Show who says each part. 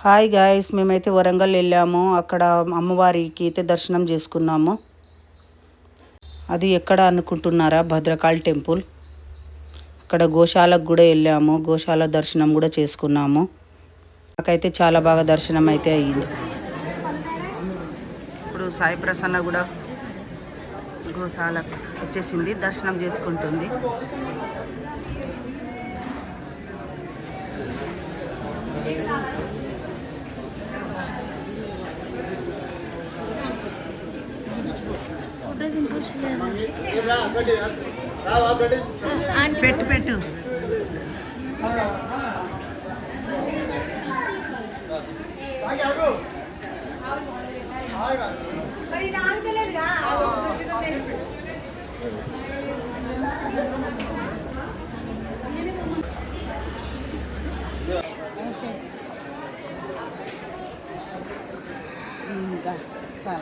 Speaker 1: Hi guys, మేమైతే వరంగల్ వెళ్ళాము. అక్కడ అమ్మవారికి అయితే దర్శనం చేసుకున్నాము. అది ఎక్కడ అనుకుంటున్నారా? భద్రకాళి టెంపుల్. అక్కడ గోశాలకు కూడా వెళ్ళాము. గోశాల దర్శనం కూడా చేసుకున్నాము. నాకైతే చాలా బాగా దర్శనం అయితే అయ్యింది. ఇప్పుడు సాయి ప్రసన్న కూడా గోశాల వచ్చేసింది, దర్శనం చేసుకుంటుంది. పెట్టు పెట్టు. ఇంకా చాలా